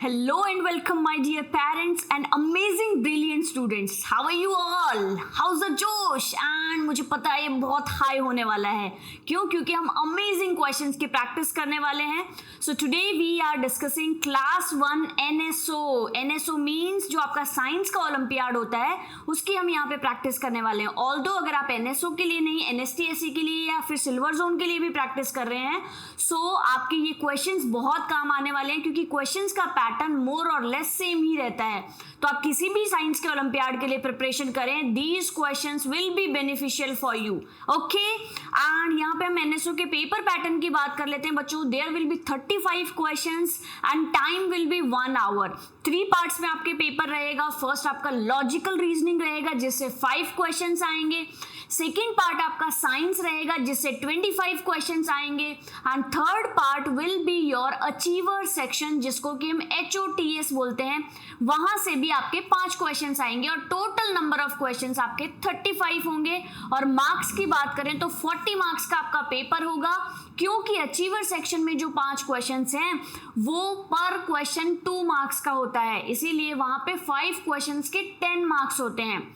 Hello and welcome, my dear parents and amazing, brilliant students. How are you all? How's the जोश? And मुझे पता है ये बहुत हाई होने वाला है. क्यों? क्योंकि हम अमेजिंग क्वेश्चंस की प्रैक्टिस करने वाले हैं. So today we are discussing class 1 NSO. NSO means जो आपका साइंस का ओलंपियाड होता है उसकी हम यहाँ पे प्रैक्टिस करने वाले हैं. ऑल्दो अगर आप NSO के लिए नहीं, NSTSE के लिए या फिर सिल्वर जोन के लिए भी प्रैक्टिस कर रहे हैं, सो आपके ये क्वेश्चंस बहुत काम आने वाले हैं क्योंकि क्वेश्चंस का पैटर्न मोर और लेस सेम ही रहता है. तो आप किसी भी साइंस के ओलंपियाड के लिए प्रिपरेशन करें, these questions will be beneficial for you. Okay, and यहाँ पे हम एनएसओ के पेपर पैटर्न की बात कर लेते हैं बच्चों. There will be 35 questions and time will be 1 hour. 3 parts में आपके पेपर रहेगा. फर्स्ट आपका लॉजिकल रीजनिंग रहेगा जिससे 5 क्वेश्चंस आएंगे. सेकेंड पार्ट आपका साइंस रहेगा जिससे 25 क्वेश्चंस आएंगे. And third part will be your achiever section जिसको कि हम HOTS बोलते हैं. वहां से भी आपके 5 क्वेश्चंस आएंगे और टोटल नंबर ऑफ क्वेश्चंस आपके 35 होंगे. और मार्क्स की बात करें तो 40 मार्क्स का आपका पेपर होगा क्योंकि अचीवर सेक्शन में जो 5 क्वेश्चंस हैं वो पर क्वेश्चन 2 मार्क्स का होता है, इसीलिए वहां पे 5 क्वेश्चंस के 10 मार्क्स होते हैं.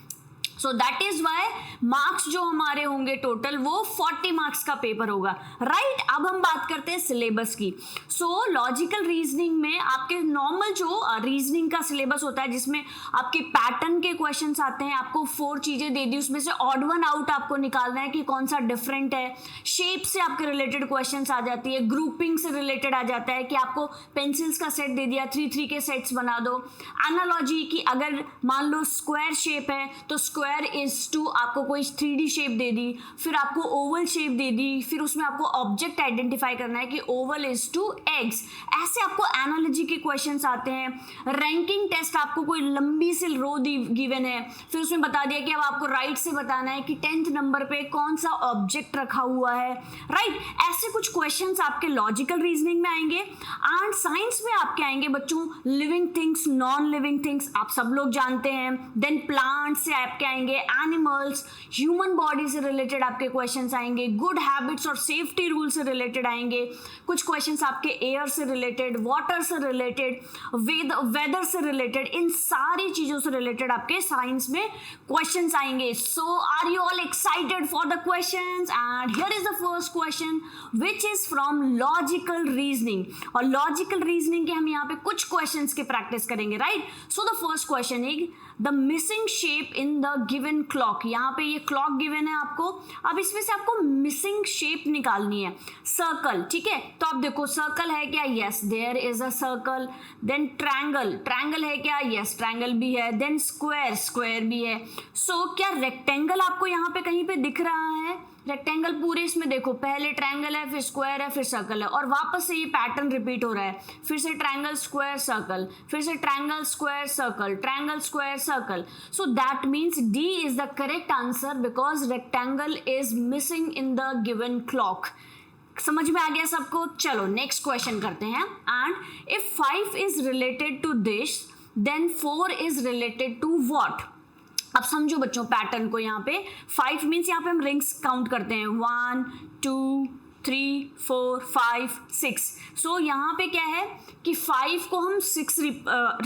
So that is why marks जो हमारे होंगे टोटल वो 40 मार्क्स का पेपर होगा. राइट, अब हम बात करते हैं सिलेबस की. सो लॉजिकल रीजनिंग में आपके नॉर्मल जो रीजनिंग का सिलेबस होता है जिसमें आपके पैटर्न के क्वेश्चंस आते हैं. आपको 4 चीजें दे दी, उसमें से ऑड वन आउट आपको निकालना है कि कौन सा डिफरेंट है. शेप से आपके रिलेटेड क्वेश्चंस आ जाती है, ग्रुपिंग से रिलेटेड आ जाता है कि आपको पेंसिल्स का सेट दे दिया, 3 के सेट्स बना दो. एनालॉजी की अगर मान लो स्क्वायर शेप है तो स्क्वायर इज टू आपको कोई 3D शेप दे दी, फिर आपको ओवल शेप दे दी, फिर उसमें आपको ऑब्जेक्ट आइडेंटिफाई करना है कि ओवल इज टू एग्स. ऐसे आपको एनालॉजी के क्वेश्चंस आते हैं. रैंकिंग टेस्ट आपको कोई लंबी सी रो गिवन है, फिर उसमें बता दिया कि अब आपको राइट से बताना है कि 10th नंबर पे कौन सा ऑब्जेक्ट रखा हुआ है. राइट, ऐसे कुछ क्वेश्चंस आपके लॉजिकल रीजनिंग में आएंगे. एंड साइंस में आपके आएंगे बच्चों living things, non living things, आप सब लोग जानते हैं. देन प्लांट से आपके आएंगे, एनिमल्स, ह्यूमन बॉडी से रिलेटेड आपके क्वेश्चंस आएंगे, गुड हैबिट्स और सेफ्टी रूल से रिलेटेड आएंगे. कुछ क्वेश्चंस आपके एयर से रिलेटेड, वाटर से रिलेटेड, वेदर से रिलेटेड, इन सारी चीजों से रिलेटेड आपके साइंस में क्वेश्चंस आएंगे. So are you all excited for the questions? And here is the first question which is from logical reasoning. और लॉजिकल रीजनिंग के हम यहाँ पे कुछ क्वेश्चंस की प्रैक्टिस करेंगे. Right, so the first question is the missing shape in the given clock. यहाँ पे ये क्लॉक गिवन है आपको. अब इसमें से आपको मिसिंग शेप निकालनी है. सर्कल, ठीक है, तो आप देखो सर्कल है क्या? Yes, there is a circle. Then triangle, triangle है क्या? यस, ट्रायंगल भी है. देन स्क्वायर, स्क्वायर भी है. सो क्या रेक्टेंगल आपको यहाँ पे कहीं पे दिख रहा है? रेक्टेंगल पूरे इसमें देखो, पहले ट्रायंगल है, फिर स्क्वायर है, फिर सर्कल है, और वापस से ये पैटर्न रिपीट हो रहा है. फिर से ट्रायंगल स्क्वायर सर्कल, फिर से triangle square circle, triangle square circle. So that means D is the correct answer because rectangle is missing in the given clock. समझ में आ गया सबको? चलो नेक्स्ट क्वेश्चन करते हैं. And if 5 is related to this then 4 is related to what? अब समझो बच्चों पैटर्न को. यहाँ पे 5 मीन्स यहाँ पे हम रिंग्स काउंट करते हैं, 1 2 3 4 5 6. सो यहाँ पे क्या है कि 5 को हम 6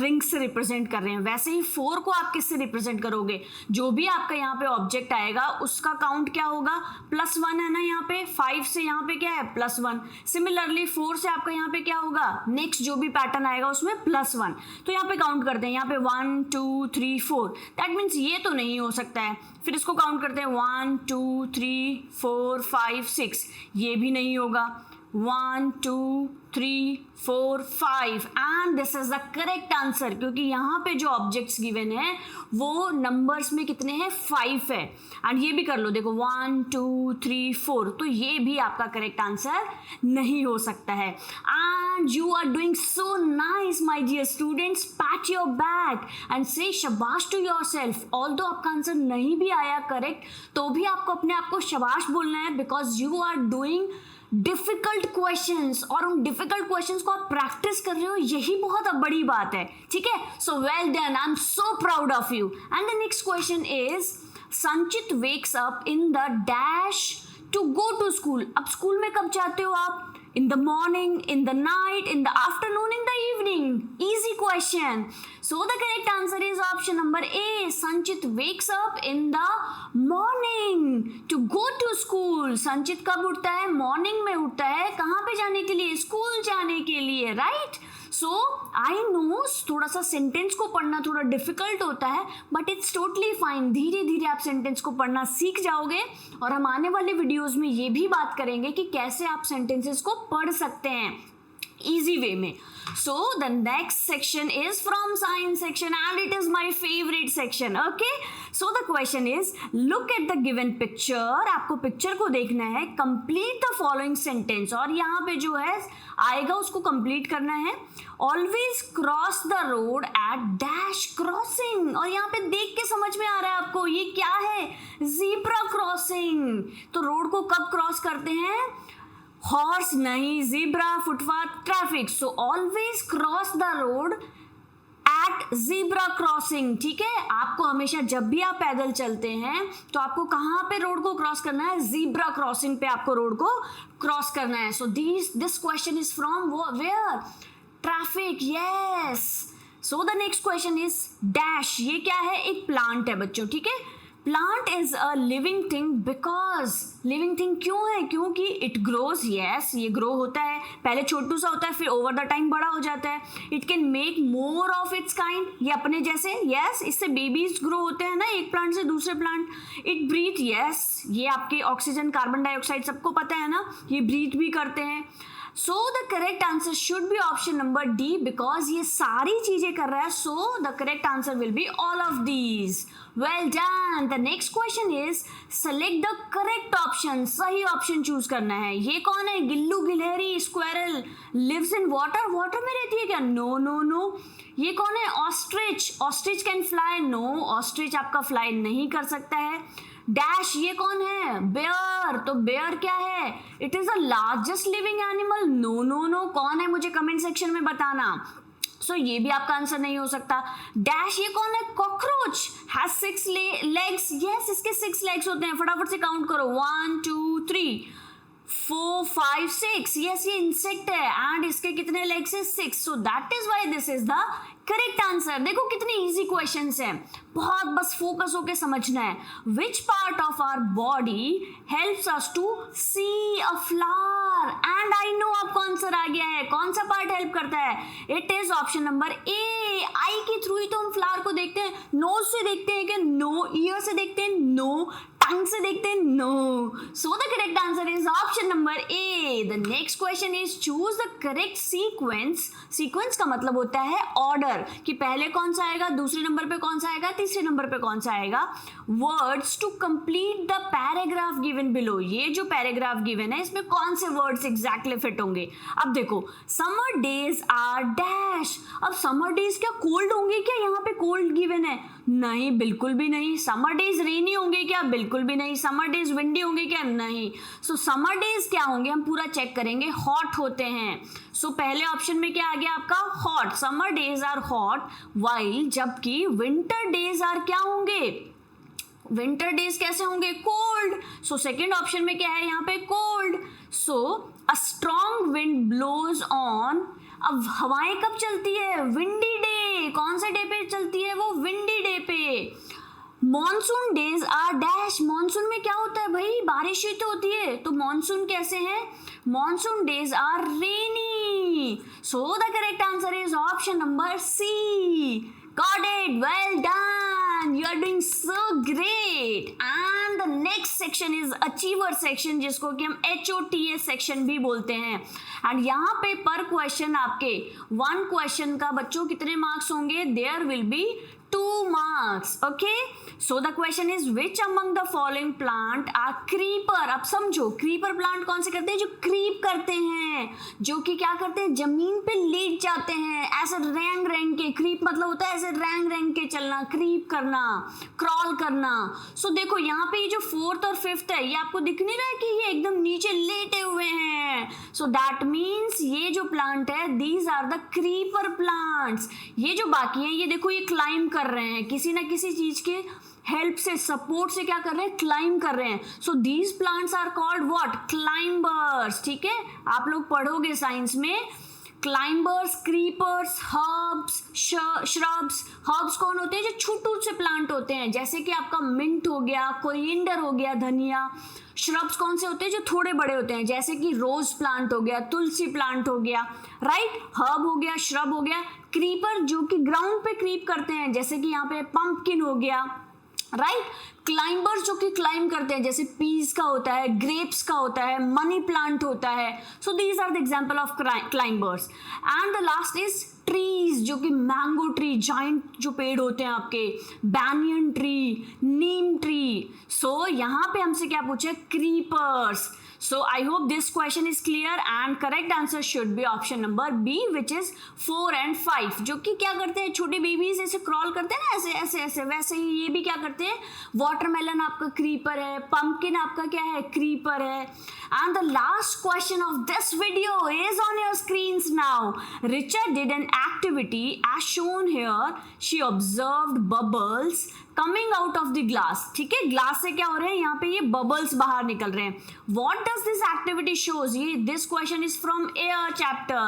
रिंग्स से रिप्रेजेंट कर रहे हैं. वैसे ही 4 को आप किससे रिप्रेजेंट करोगे? जो भी आपका यहाँ पे ऑब्जेक्ट आएगा उसका काउंट क्या होगा? +1 है ना यहाँ पे. 5 से यहाँ पे क्या है? +1. सिमिलरली 4 से आपका यहाँ पे क्या होगा? नेक्स्ट जो भी पैटर्न आएगा उसमें +1. तो यहाँ पे काउंट करते हैं. यहाँ पे 1 2 3 4. दैट मीन्स ये तो नहीं हो सकता है. फिर इसको काउंट करते हैं 1 2 3 4 5 6. ये भी नहीं होगा. 1 2 3 4 5 and this is the correct answer क्योंकि यहाँ पे जो ऑब्जेक्ट्स गिवन है वो नंबर्स में कितने हैं? 5 है. एंड ये भी कर लो, देखो 1 2 3 4. तो ये भी आपका करेक्ट आंसर नहीं हो सकता है. And you are doing so nice my dear students. Pat your back and say शाबाश टू योरसेल्फ. ऑल्दो आपका आंसर नहीं भी आया करेक्ट तो भी आपको अपने आप को शाबाश बोलना है because you are doing difficult questions और उन डिफिकल्ट क्वेश्चंस को आप प्रैक्टिस कर रहे हो, यही बहुत बड़ी बात है. ठीक है, so well done, I am so proud of you. And the next question is Sanchit wakes up in the dash to go to school. अब स्कूल में कब जाते हो आप? in the morning, in the night, in the afternoon, in the evening. Easy question. So the correct answer is option number A. Sanchit wakes up in the morning to go to school. संचित कब उठता है? Morning में उठता है. कहाँ पे जाने के लिए? स्कूल जाने के लिए, राइट? सो आई नो थोड़ा सा सेंटेंस को पढ़ना थोड़ा डिफिकल्ट होता है, बट इट्स टोटली फाइन. धीरे धीरे आप सेंटेंस को पढ़ना सीख जाओगे और हम आने वाले वीडियोस में ये भी बात करेंगे कि कैसे आप सेंटेंसेस को पढ़ सकते हैं easy way में. So the next section is from science section and it is my favorite section. Okay, so the question is, look at the given picture. आपको पिक्चर को देखना है. Complete the following sentence. और यहाँ पे जो है आएगा उसको कंप्लीट करना है. Always cross the road at dash crossing. और यहाँ पे देख के समझ में आ रहा है आपको ये क्या है? Zebra crossing. तो रोड को कब क्रॉस करते हैं? हॉर्स नहीं, zebra, footpath, traffic. So always cross the road at zebra crossing. ठीक है, आपको हमेशा जब भी आप पैदल चलते हैं तो आपको कहाँ पे रोड को क्रॉस करना है? ज़ीब्रा क्रॉसिंग पे आपको रोड को क्रॉस करना है. So this question is from where? Traffic. Yes. So the next question is dash. ये क्या है? एक प्लांट है बच्चों. ठीक है, plant is a living thing because living thing क्यों है? क्योंकि इट ग्रोज. यस, ये ग्रो होता है. पहले छोटू सा होता है, फिर ओवर द टाइम बड़ा हो जाता है. It can make more of its kind. ये अपने जैसे. यस, इससे बेबीज ग्रो होते हैं ना, एक प्लांट से दूसरे प्लांट. It breathe. यस, ये आपके ऑक्सीजन, कार्बन डाइऑक्साइड सबको पता है ना, ये ब्रीथ भी करते हैं. So the correct answer should be option number D because ये सारी चीजें कर रहा है. So the correct answer will be all of these. Well done. The next question is select the correct option. सही ऑप्शन चूज करना है. ये कौन है? गिल्लू गिलहरी squirrel lives in water. Water में रहती है क्या? No no no. ये कौन है? Ostrich. Ostrich can fly. No, ostrich आपका फ्लाई नहीं कर सकता है. डैश. ये कौन है? बेयर. तो बेयर क्या है? It is the largest living animal. No no no. कौन है? मुझे कमेंट सेक्शन में बताना. सो ये भी आपका आंसर नहीं हो सकता. डैश. ये कौन है? Cockroach has 6 legs. यस, इसके 6 लेग्स होते हैं. फटाफट से काउंट करो. 1 2 3 4 5 6. यस, ये इंसेक्ट है एंड इसके कितने लेग्स है? 6. सो that is why this is the correct answer. देखो कितने इजी क्वेश्चंस हैं, बहुत बस फोकस होके समझना है. Which part of our body helps us to see a flower? And I know आपको आंसर आ गया है. कौन सा पार्ट हेल्प करता है? It is option number A. Eye के थ्रू ही तो हम फ्लावर को देखते हैं. नोज से देखते हैं क्या? नो. ईयर से देखते हैं? नो. टंग से देखते हैं? No. So the correct answer is option number A. The next question is choose the correct sequence. Sequence का मतलब होता है ऑर्डर, कि पहले कौन सा आएगा, दूसरे नंबर पे कौन सा आएगा, तीसरे नंबर पे कौन सा आएगा. Words to complete the paragraph given below. ये जो पैराग्राफ गिवन है इसमें कौन से वर्ड्स एग्जैक्टली फिट होंगे? अब देखो, समर डेज आर डैश. अब समर डेज क्या कोल्ड होंगे क्या? यहाँ पे कोल्ड गिवन है. नहीं, बिल्कुल भी नहीं. समर डेज रेनी होंगे क्या? बिल्कुल भी नहीं. समर डेज विंडी होंगे क्या? नहीं. सो समर डेज क्या होंगे? हम पूरा चेक करेंगे. हॉट होते हैं. सो पहले ऑप्शन में क्या आ गया आपका? Hot. Summer days are hot while, जबकि विंटर डेज आर क्या होंगे? विंटर डेज कैसे होंगे? कोल्ड. सो सेकेंड ऑप्शन में क्या है यहाँ पे? Cold. So a strong wind blows on. अब हवाएं कब चलती है? Windy day. कौन से डे पे चलती है वो? विंडी डे पे. Monsoon days are dash. Monsoon में क्या होता है भाई? बारिश ही तो होती है. तो मॉनसून कैसे है? Monsoon days are rainy. So the correct answer is option number C. Got it. Well done. You are doing so great. And the next section is achiever section, जिसको कि हम HOTA section भी बोलते हैं. And यहाँ पे पर question आपके 1 क्वेश्चन का बच्चों कितने मार्क्स होंगे? There will be 2 marks. Okay. So the question is which among the following plant are creeper? अब समझो, creeper plant कौन से करते हैं? जो creep करते हैं, जो कि क्या करते हैं? जमीन पे लेट जाते हैं ऐसे रेंग रेंग के. creep मतलब होता है ऐसे रेंग रेंग के चलना, creep करना, crawl करना. So देखो यहाँ पे ये जो 4th और 5th है, ये आपको दिख नहीं रहा है कि ये एकदम नीचे लेटे हुए हैं. So that means ये जो plant है, these are the creeper plants. ये जो बाकी हैं, ये देखो ये climb कर रहे हैं, किसी ना किसी चीज के हेल्प से, सपोर्ट से क्या कर रहे हैं? क्लाइंब कर रहे हैं. So these plants are called what? Climbers. ठीक है, आप लोग पढ़ोगे साइंस में climbers, creepers, herbs, shrubs. Herbs कौन होते हैं? जो छोटे से प्लांट होते हैं, जैसे कि आपका मिंट हो गया, कोरिएंडर हो गया, धनिया। श्रब्स कौन से होते हैं? जो थोड़े बड़े होते हैं, जैसे कि रोज प्लांट हो गया, तुलसी प्लांट हो गया, राइट। हर्ब हो गया, श्रब हो गया। क्रीपर जो कि ग्राउंड पे क्रीप करते हैं, जैसे कि यहाँ पे पंपकिन हो गया, राइट। क्लाइंबर्स जो कि क्लाइंब करते हैं, जैसे पीस का होता है, ग्रेप्स का होता है, मनी प्लांट होता है। So these are the example of climbers. And the last is trees, जो कि मैंगो ट्री, जाइंट जो पेड़ होते हैं आपके, बैनियन ट्री, नीम ट्री। सो यहाँ पे हमसे क्या पूछा? Creepers. So I hope this question is clear and correct answer should be option number B, which is 4 and 5, जो कि क्या करते हैं? छोटे बेबीज ऐसे क्रॉल करते हैं ना, ऐसे ऐसे ऐसे, वैसे ही ये भी क्या करते हैं? वाटरमेलन आपका क्रीपर है, पंपकिन आपका क्या है? क्रीपर है। And the last question of this video is on your screens now. Richa did an activity as shown here. She observed bubbles coming out of the glass. ठीक है, glass से क्या हो रहे हैं? यहाँ पे ये बबल्स बाहर निकल रहे हैं। What does this activity shows? ये this question is from air chapter.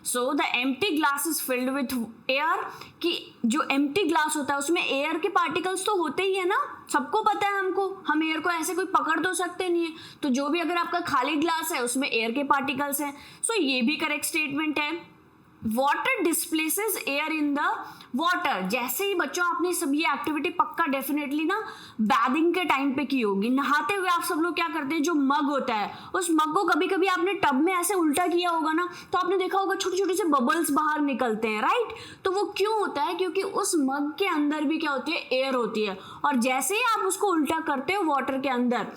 So the empty glass is filled with air. कि जो empty glass होता है उसमें एयर के पार्टिकल्स तो होते ही है ना, सबको पता है हमको। हम एयर को ऐसे कोई पकड़ तो सकते नहीं है, तो जो भी अगर आपका खाली ग्लास है उसमें एयर के पार्टिकल्स हैं। सो ये भी करेक्ट स्टेटमेंट है। Water displaces air in the water. जैसे ही बच्चों आपने सब ये एक्टिविटी पक्का डेफिनेटली ना बैदिंग के टाइम पे की होगी, नहाते हुए आप सब लोग क्या करते हैं? जो मग होता है, उस मग को कभी कभी आपने टब में ऐसे उल्टा किया होगा ना, तो आपने देखा होगा छोटे छोटे से बबल्स बाहर निकलते हैं, राइट। तो वो क्यों होता है? क्योंकि उस मग के अंदर भी क्या होती है? एयर होती है। और जैसे ही आप उसको उल्टा करते हो वाटर के अंदर,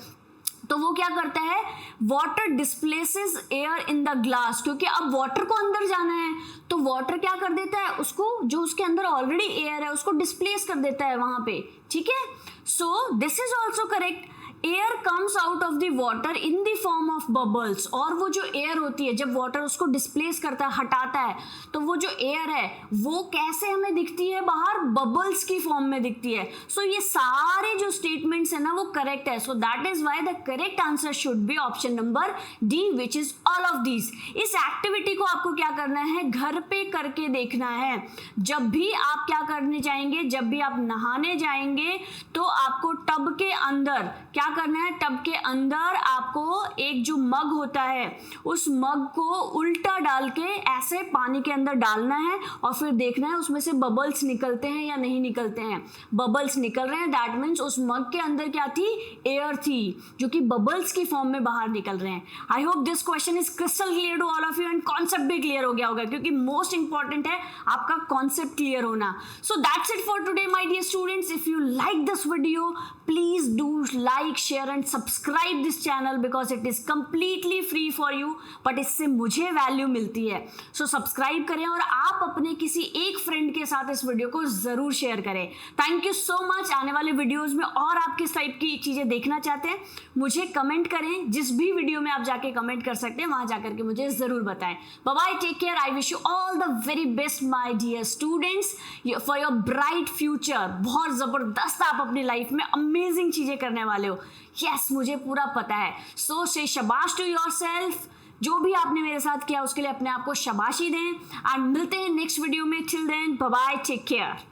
तो वो क्या करता है? Water displaces air in the glass. क्योंकि अब वाटर को अंदर जाना है, तो वाटर क्या कर देता है? उसको, जो उसके अंदर ऑलरेडी एयर है, उसको डिस्प्लेस कर देता है वहां पे, ठीक है। So this is also correct. Air comes out of the water in the form of bubbles. और वो जो एयर होती है, जब वाटर उसको डिस्प्लेस करता है, हटाता है, तो वो जो एयर है वो कैसे हमें दिखती है बाहर? बबल्स की फॉर्म में दिखती है। सो ये सारे जो स्टेटमेंट्स है ना वो करेक्ट है। सो that is why the correct answer should be option number D, which is all of these. इस एक्टिविटी को आपको क्या करना है? घर पे करके देखना है। जब भी आप क्या करने जाएंगे? जब भी आप नहाने जाएंगे तो आपको टब के अंदर क्या करना है? टब के अंदर आपको एक जो मग होता है, उस मग को उल्टा डाल के ऐसे पानी के अंदर डालना है और फिर देखना है उसमें से बबल्स निकलते हैं या नहीं निकलते हैं। बबल्स निकल रहे हैं, दैट मीन्स उस मग के अंदर क्या थी? एयर थी, जो कि बबल्स की फॉर्म में बाहर निकल रहे हैं। I hope this question is crystal clear to all of you and concept भी क्लियर हो गया होगा, क्योंकि मोस्ट इंपॉर्टेंट है आपका कॉन्सेप्ट क्लियर होना। So that's it for today my dear students. If you like this video, please do like, share and subscribe this channel because it is completely free for you, but इससे मुझे value मिलती है। So subscribe करें और आप अपने किसी एक फ्रेंड के साथ इस वीडियो को जरूर शेयर करें। Thank you so much. आने वाले वीडियोस में और आप किस टाइप की चीजें देखना चाहते हैं मुझे कमेंट करें। जिस भी वीडियो में आप जाके कमेंट कर सकते हैं वहां जाकर के मुझे जरूर बताएं। Bye bye, take care. I wish you all the very best my dear students for your bright future. बहुत जबरदस्त आप अपनी लाइफ में अमेजिंग चीजें करने वाले हो। यस, मुझे पूरा पता है। सो से शाबाश टू योरसेल्फ। जो भी आपने मेरे साथ किया उसके लिए अपने आप को शाबाशी दें एंड मिलते हैं नेक्स्ट वीडियो में। Till then, bye bye, take care.